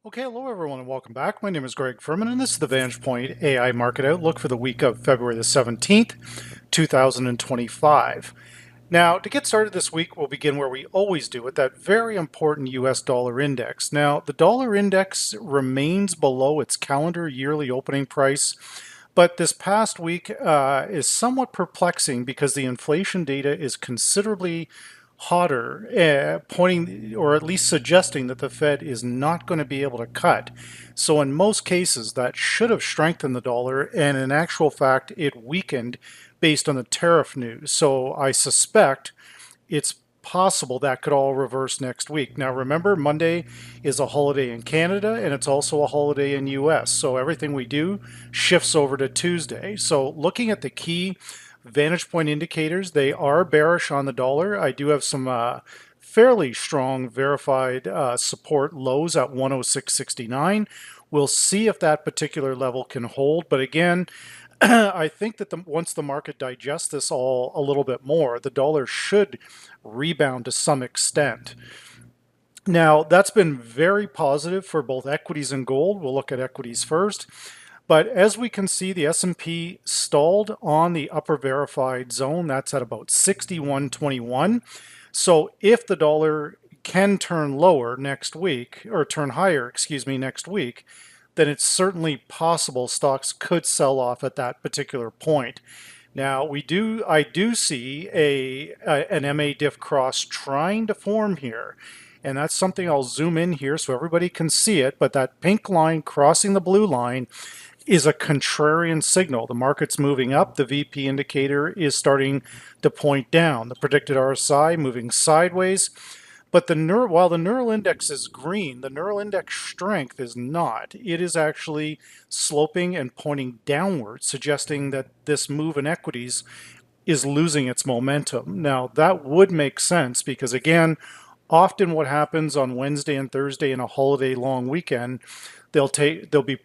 Okay, hello everyone and welcome back. My name is Greg Furman and this is the Vantage Point AI Market Outlook for the week of February the 17th, 2025. Now, to get started this week, we'll begin where we always do with that very important US dollar index. Now, the dollar index remains below its calendar yearly opening price, but this past week is somewhat perplexing because the inflation data is considerably hotter, pointing or at least suggesting that the Fed is not going to be able to cut. So, in most cases, that should have strengthened the dollar, and in actual fact, it weakened based on the tariff news. So, I suspect it's possible that could all reverse next week. Now remember, Monday is a holiday in Canada and it's also a holiday in US. So everything we do shifts over to Tuesday. So looking at the key Vantage Point indicators, they are bearish on the dollar. I do have some fairly strong verified support lows at 106.69. We'll see if that particular level can hold. But again, I think that once the market digests this all a little bit more, the dollar should rebound to some extent. Now, that's been very positive for both equities and gold. We'll look at equities first. But as we can see, the S&P stalled on the upper verified zone. That's at about 61.21. So if the dollar can turn lower next week, or turn higher, excuse me, next week, then it's certainly possible stocks could sell off at that particular point. Now I do see an MA diff cross trying to form here, and that's something I'll zoom in here so everybody can see it. But that pink line crossing the blue line is a contrarian signal. The market's moving up. The VP indicator is starting to point down. The predicted RSI moving sideways. But while the neural index is green, the neural index strength is not. It is actually sloping and pointing downward, suggesting that this move in equities is losing its momentum. Now, that would make sense because, again, often what happens on Wednesday and Thursday in a holiday long weekend, there'll be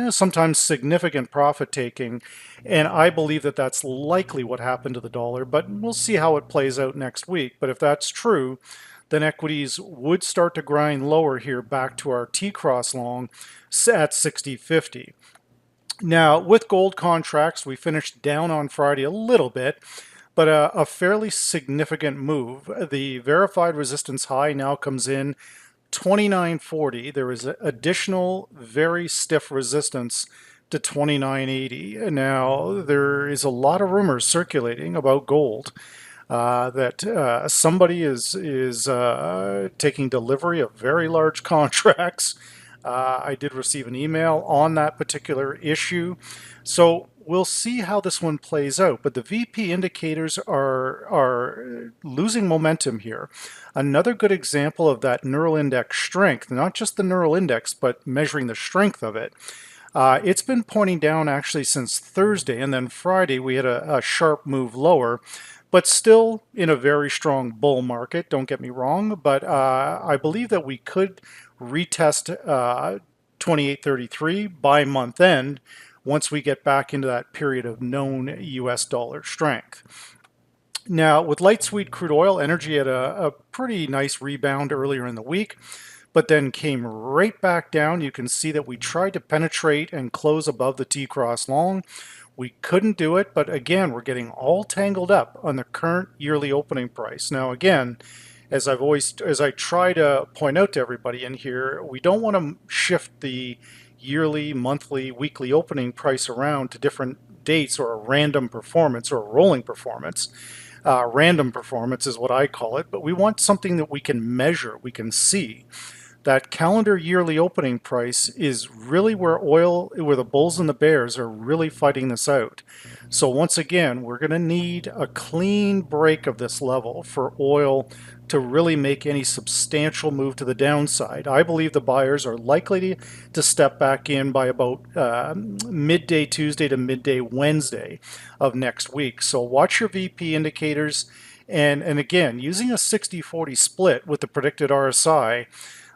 sometimes significant profit taking, and I believe that that's likely what happened to the dollar, but we'll see how it plays out next week. But if that's true, then equities would start to grind lower here back to our T-cross long at 60.50. Now, with gold contracts, we finished down on Friday a little bit, but a fairly significant move. The verified resistance high now comes in 29.40. There is additional very stiff resistance to 29.80. Now, there is a lot of rumors circulating about gold. That somebody is taking delivery of very large contracts. I did receive an email on that particular issue. So we'll see how this one plays out. But the VP indicators are losing momentum here. Another good example of that neural index strength, not just the neural index, but measuring the strength of it. It's been pointing down actually since Thursday, and then Friday we had a sharp move lower, but still in a very strong bull market, don't get me wrong. But I believe that we could retest 28.33 by month end once we get back into that period of known US dollar strength. Now, with light sweet crude oil, energy had a pretty nice rebound earlier in the week, but then came right back down. You can see that we tried to penetrate and close above the T-cross long. We couldn't do it, but again, we're getting all tangled up on the current yearly opening price. Now, again, as I try to point out to everybody in here, we don't want to shift the yearly, monthly, weekly opening price around to different dates or a random performance or a rolling performance. Random performance is what I call it, but we want something that we can measure, we can see. That calendar yearly opening price is really where the bulls and the bears are really fighting this out. So once again, we're going to need a clean break of this level for oil to really make any substantial move to the downside. I believe the buyers are likely to step back in by about midday Tuesday to midday Wednesday of next week. So watch your VP indicators. And again, using a 60-40 split with the predicted RSI,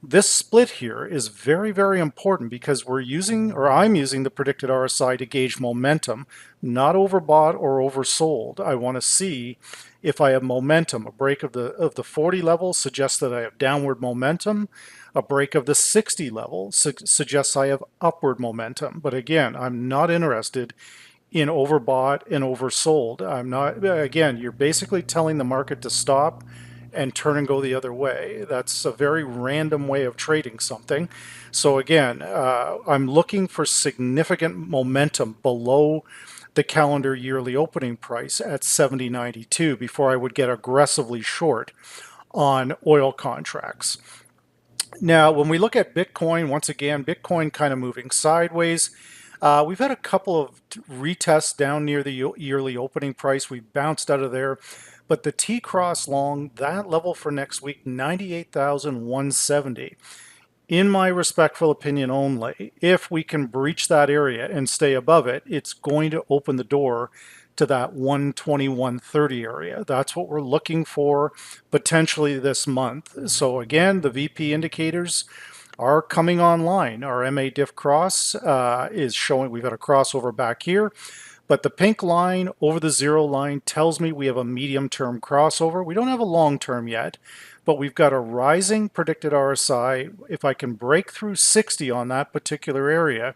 This split here is very, very important because I'm using the predicted RSI to gauge momentum, not overbought or oversold. I want to see if I have momentum. A break of the 40 level suggests that I have downward momentum. A break of the 60 level suggests I have upward momentum. But again, I'm not interested in overbought and oversold. I'm not, again, you're basically telling the market to stop and turn and go the other way. That's a very random way of trading something. So again, I'm looking for significant momentum below the calendar yearly opening price at 70.92 before I would get aggressively short on oil contracts. Now, when we look at Bitcoin, once again, Bitcoin kind of moving sideways. We've had a couple of retests down near the yearly opening price. We bounced out of there. But the T-cross long, that level for next week, 98,170. In my respectful opinion only, if we can breach that area and stay above it, it's going to open the door to that 121.30 area. That's what we're looking for potentially this month. So again, the VP indicators are coming online. Our MA diff cross is showing we've got a crossover back here. But the pink line over the zero line tells me we have a medium-term crossover. We don't have a long-term yet, but we've got a rising predicted RSI. If I can break through 60 on that particular area,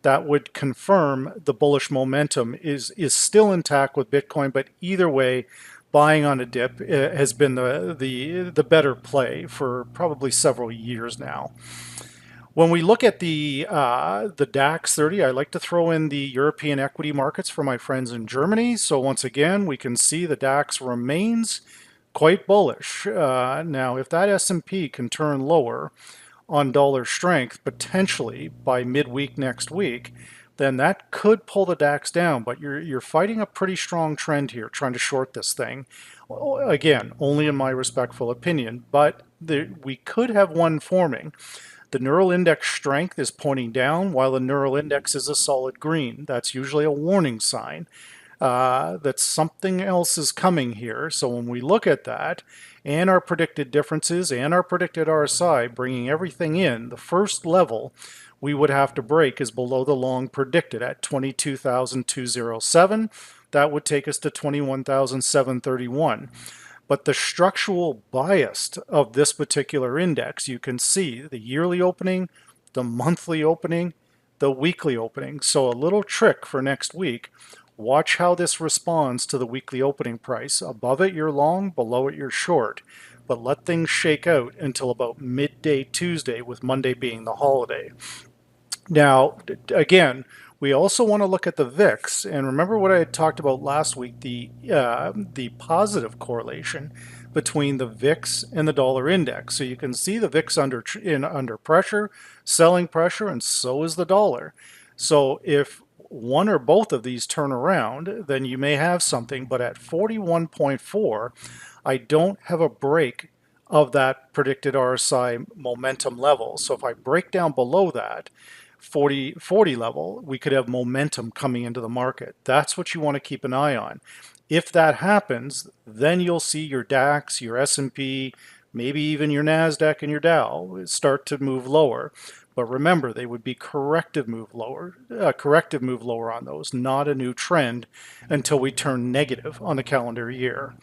that would confirm the bullish momentum is still intact with Bitcoin. But either way, buying on a dip has been the better play for probably several years now. When we look at the DAX 30, I like to throw in the European equity markets for my friends in Germany. So once again, we can see the DAX remains quite bullish. Now, if that S&P can turn lower on dollar strength, potentially by midweek next week, then that could pull the DAX down. But you're fighting a pretty strong trend here, trying to short this thing. Again, only in my respectful opinion, but we could have one forming. The neural index strength is pointing down while the neural index is a solid green. That's usually a warning sign that something else is coming here. So when we look at that and our predicted differences and our predicted RSI, bringing everything in, the first level we would have to break is below the long predicted at 22,207. That would take us to 21,731. But the structural bias of this particular index, you can see the yearly opening, the monthly opening, the weekly opening. So a little trick for next week. Watch how this responds to the weekly opening price. Above it, you're long, below it, you're short. But let things shake out until about midday Tuesday, with Monday being the holiday. Now, again, we also want to look at the VIX, and remember what I had talked about last week, the positive correlation between the VIX and the dollar index. So you can see the VIX under pressure, selling pressure, and so is the dollar. So if one or both of these turn around, then you may have something, but at 41.4, I don't have a break of that predicted RSI momentum level. So if I break down below that, 40 level, we could have momentum coming into the market. That's what you want to keep an eye on. If that happens, then you'll see your DAX, your S&P, maybe even your NASDAQ and your Dow start to move lower. But remember, they would be corrective move lower on those, not a new trend until we turn negative on the calendar year.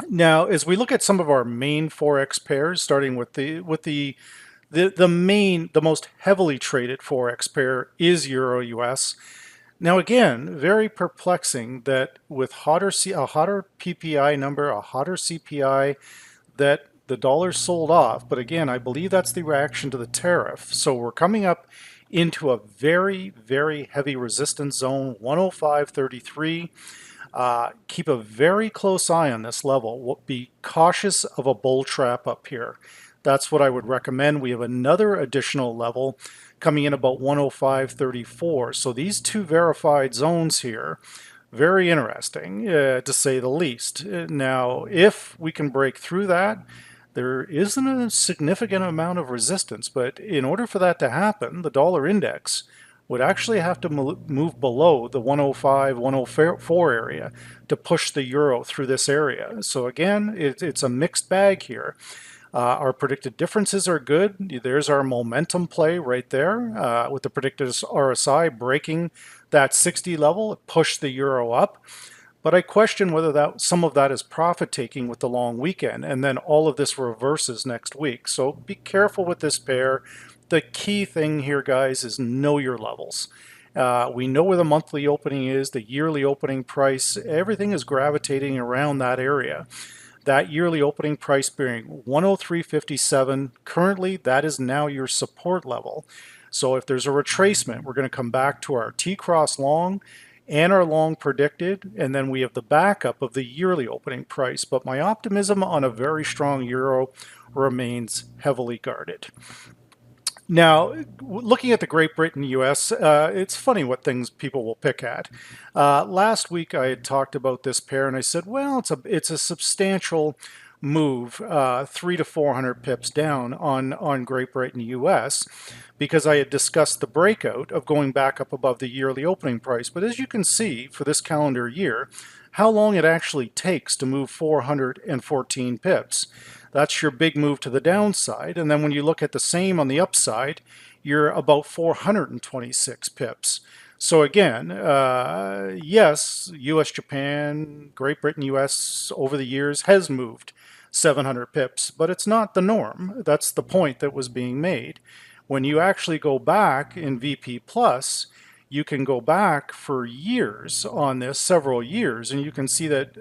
Now, as we look at some of our main Forex pairs, starting with the most heavily traded Forex pair is Euro US. Now again, very perplexing that with a hotter PPI number, a hotter CPI, that the dollar sold off. But again, I believe that's the reaction to the tariff. So we're coming up into a very, very heavy resistance zone, 105.33. Keep a very close eye on this level. Be cautious of a bull trap up here. That's what I would recommend. We have another additional level coming in about 105.34. So these two verified zones here, very interesting to say the least. Now, if we can break through that, there isn't a significant amount of resistance, but in order for that to happen, the dollar index would actually have to move below the 105, 104 area to push the euro through this area. So again, it's a mixed bag here. Our predicted differences are good. There's our momentum play right there with the predicted RSI breaking that 60 level. It pushed the euro up. But I question whether that some of that is profit taking with the long weekend, and then all of this reverses next week. So be careful with this pair. The key thing here, guys, is know your levels. We know where the monthly opening is, the yearly opening price. Everything is gravitating around that area. That yearly opening price being 103.57. Currently, that is now your support level. So if there's a retracement, we're going to come back to our T-cross long and our long predicted, and then we have the backup of the yearly opening price. But my optimism on a very strong euro remains heavily guarded. Now, looking at the Great Britain US, it's funny what things people will pick at. Last week I had talked about this pair and I said, well, it's a substantial move, 300 to 400 pips down on Great Britain US, because I had discussed the breakout of going back up above the yearly opening price. But as you can see for this calendar year, how long it actually takes to move 414 pips. That's your big move to the downside. And then when you look at the same on the upside, you're about 426 pips. So again, yes, US, Japan, Great Britain, US over the years has moved 700 pips, but it's not the norm. That's the point that was being made. When you actually go back in VP Plus, you can go back for years on this, several years, and you can see that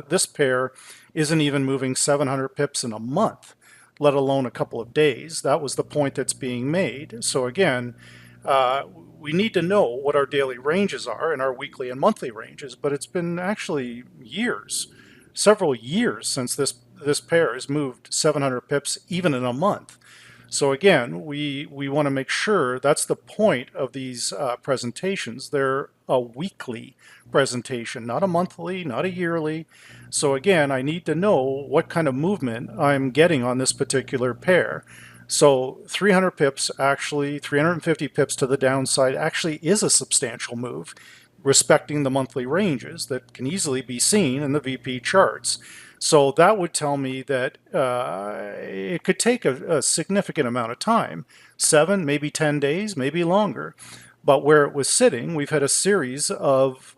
this pair isn't even moving 700 pips in a month, let alone a couple of days. That was the point that's being made. So again, we need to know what our daily ranges are and our weekly and monthly ranges, but it's been actually years, several years since this pair has moved 700 pips even in a month. So again, we want to make sure that's the point of these presentations. They're a weekly presentation, not a monthly, not a yearly. So again, I need to know what kind of movement I'm getting on this particular pair. So 300 pips, actually 350 pips to the downside actually is a substantial move, respecting the monthly ranges that can easily be seen in the VP charts. So that would tell me that it could take a significant amount of time, 7, maybe 10 days, maybe longer. But where it was sitting, we've had a series of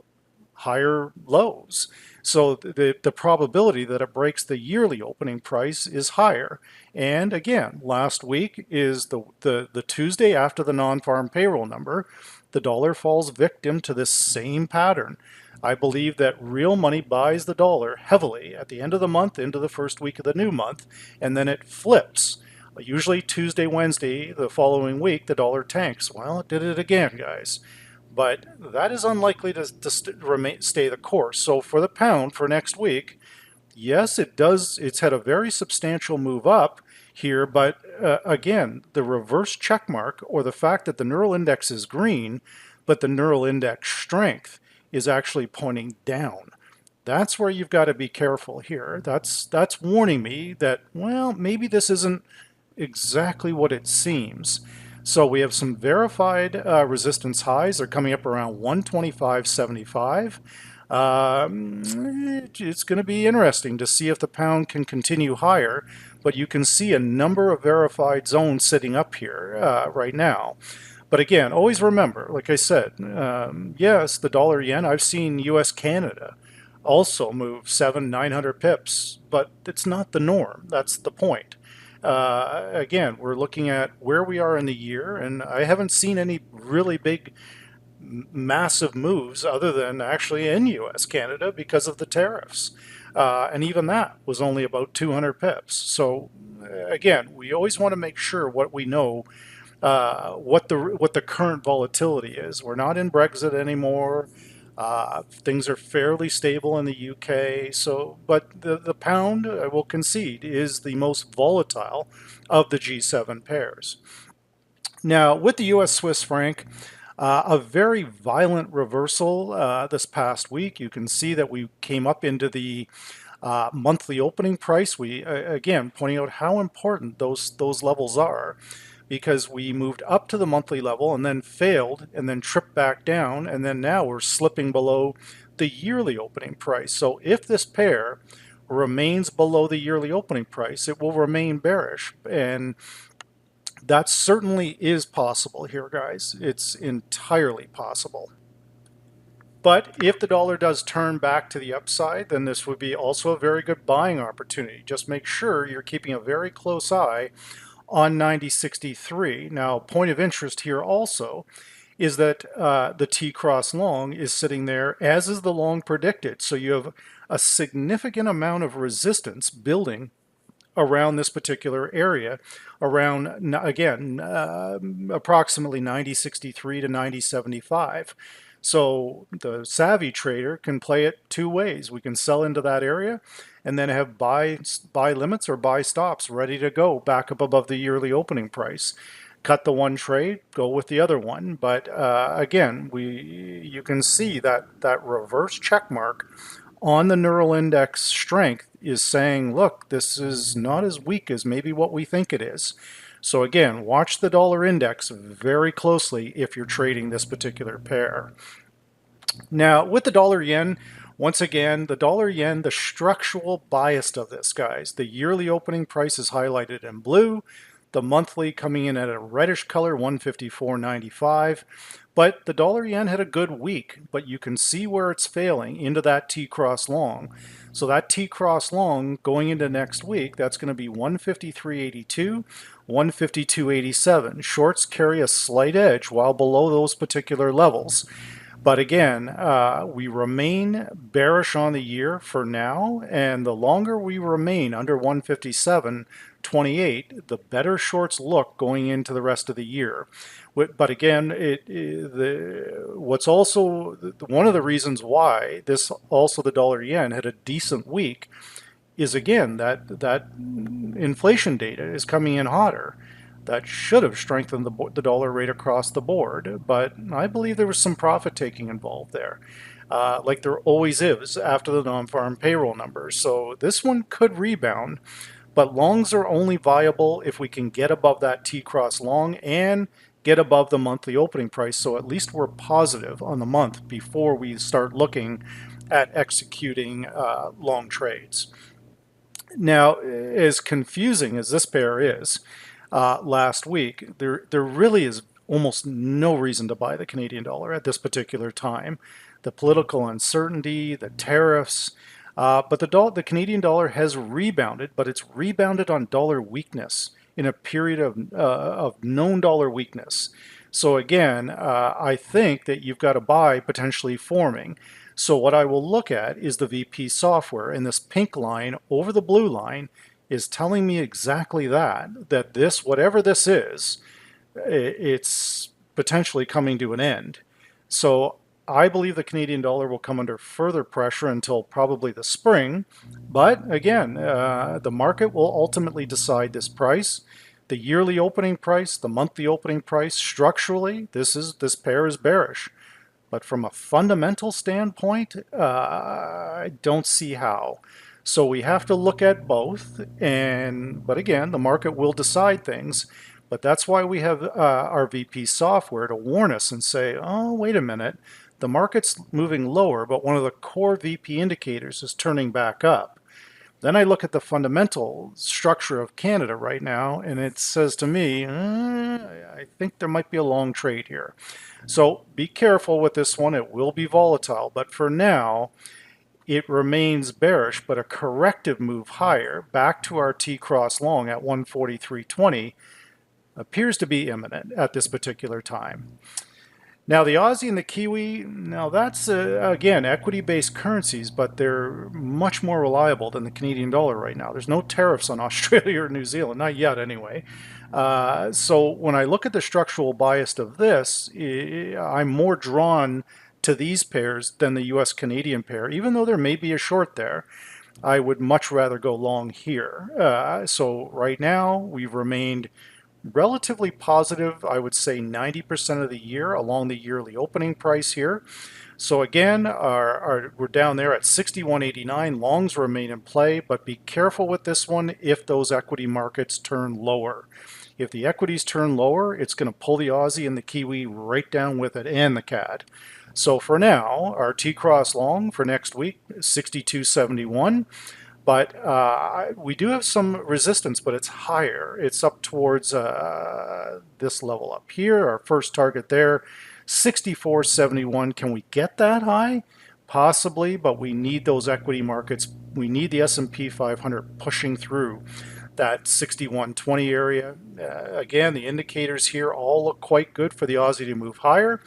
higher lows. So the probability that it breaks the yearly opening price is higher. And again, last week is the Tuesday after the non-farm payroll number. The dollar falls victim to this same pattern. I believe that real money buys the dollar heavily at the end of the month into the first week of the new month, and then it flips. Usually Tuesday, Wednesday, the following week, the dollar tanks. Well, it did it again, guys. But that is unlikely to stay the course. So for the pound for next week, yes, it does. It's had a very substantial move up here, but again, the reverse check mark, or the fact that the neural index is green, but the neural index strength is actually pointing down. That's where you've got to be careful here. That's warning me that, well, maybe this isn't exactly what it seems. So we have some verified resistance highs. They're coming up around 125.75. It's going to be interesting to see if the pound can continue higher, but you can see a number of verified zones sitting up here right now. But again, always remember, like I said, yes, the dollar yen, I've seen US Canada also move 900 pips, but it's not the norm. That's the point. Again, we're looking at where we are in the year, and I haven't seen any really big, massive moves other than actually in US Canada because of the tariffs. And even that was only about 200 pips. So again, we always want to make sure what we know, what the current volatility is. We're not in Brexit anymore. Things are fairly stable in the UK. So, but the pound, I will concede, is the most volatile of the G7 pairs. Now, with the US Swiss franc, a very violent reversal this past week. You can see that we came up into the monthly opening price. We again pointing out how important those levels are, because we moved up to the monthly level and then failed and then tripped back down, and then now we're slipping below the yearly opening price. So if this pair remains below the yearly opening price, it will remain bearish. And that certainly is possible here, guys. It's entirely possible. But if the dollar does turn back to the upside, then this would be also a very good buying opportunity. Just make sure you're keeping a very close eye on 9063. Now, point of interest here also is that the T-cross long is sitting there, as is the long predicted. So you have a significant amount of resistance building around this particular area, around, again, approximately 9063 to 9075. So the savvy trader can play it two ways. We can sell into that area and then have buy limits or buy stops ready to go back up above the yearly opening price. Cut the one trade, go with the other one. But again, you can see that reverse check mark on the neural index strength is saying, look, this is not as weak as maybe what we think it is. So again, watch the dollar index very closely if you're trading this particular pair. Now, with the dollar yen, once again, the dollar yen, the structural bias of this, guys, the yearly opening price is highlighted in blue, the monthly coming in at a reddish color, 154.95. But the dollar yen had a good week, but you can see where it's failing into that T-cross long. So that T-cross long going into next week, that's going to be 153.82, 152.87. Shorts carry a slight edge while below those particular levels. But again, we remain bearish on the year for now, and the longer we remain under 157.28, the better shorts look going into the rest of the year. But again, what's also one of the reasons why the dollar yen had a decent week is, again, that inflation data is coming in hotter. That should have strengthened the dollar rate across the board, but I believe there was some profit taking involved there, like there always is after the non-farm payroll numbers. So this one could rebound, but longs are only viable if we can get above that T-cross long and get above the monthly opening price. So at least we're positive on the month before we start looking at executing long trades. Now, as confusing as this pair is, last week, there really is almost no reason to buy the Canadian dollar at this particular time. The political uncertainty, the tariffs, but the Canadian dollar has rebounded, but it's rebounded on dollar weakness in a period of known dollar weakness. So again, I think that you've got a buy potentially forming. So what I will look at is the VP software, and this pink line over the blue line is telling me exactly that this, whatever this is, it's potentially coming to an end. So I believe the Canadian dollar will come under further pressure until probably the spring. But again, the market will ultimately decide this price. The yearly opening price, the monthly opening price, structurally, this pair is bearish. But from a fundamental standpoint, I don't see how. So we have to look at both, but again, the market will decide things. But that's why we have our VP software to warn us and say, oh, wait a minute, the market's moving lower, but one of the core VP indicators is turning back up. Then I look at the fundamental structure of Canada right now, and it says to me, I think there might be a long trade here. So be careful with this one. It will be volatile, but for now, it remains bearish, but a corrective move higher back to our T-cross long at 143.20 appears to be imminent at this particular time. Now the Aussie and the Kiwi, now that's again equity-based currencies, but they're much more reliable than the Canadian dollar right now. There's no tariffs on Australia or New Zealand, not yet anyway. So when I look at the structural bias of this, I'm more drawn to these pairs than the US-Canadian pair. Even though there may be a short there, I would much rather go long here. So right now we've remained relatively positive, I would say 90% of the year along the yearly opening price here. So again, we're down there at 61.89. Longs remain in play, but be careful with this one if those equity markets turn lower. If the equities turn lower, it's going to pull the Aussie and the Kiwi right down with it, and the CAD. So for now, our T-cross long for next week, 62.71. But we do have some resistance, but it's higher. It's up towards this level up here. Our first target there, 64.71. Can we get that high? Possibly, but we need those equity markets. We need the S&P 500 pushing through that 61.20 area. Again, the indicators here all look quite good for the Aussie to move higher.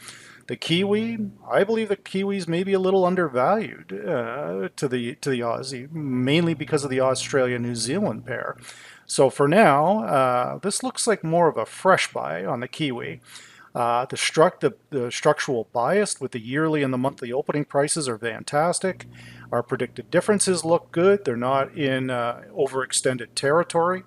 The Kiwi, I believe the Kiwi's maybe a little undervalued to the Aussie, mainly because of the Australia-New Zealand pair. So for now, this looks like more of a fresh buy on the Kiwi. The structural bias with the yearly and the monthly opening prices are fantastic. Our predicted differences look good. They're not in overextended territory.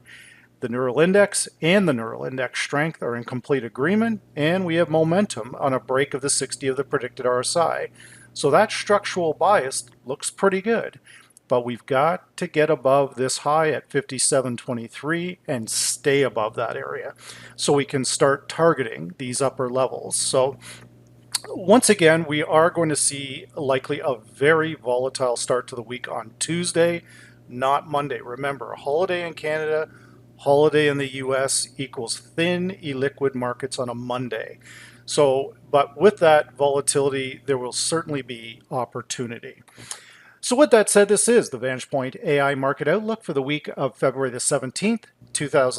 The neural index and the neural index strength are in complete agreement, and we have momentum on a break of the 60 of the predicted RSI. So that structural bias looks pretty good, but we've got to get above this high at 57.23 and stay above that area so we can start targeting these upper levels. So once again, we are going to see likely a very volatile start to the week on Tuesday, not Monday. Remember, a holiday in Canada, holiday in the US equals thin, illiquid markets on a Monday. So, but with that volatility, there will certainly be opportunity. So with that said, this is the VantagePoint AI Market Outlook for the week of February the 17th, 2000.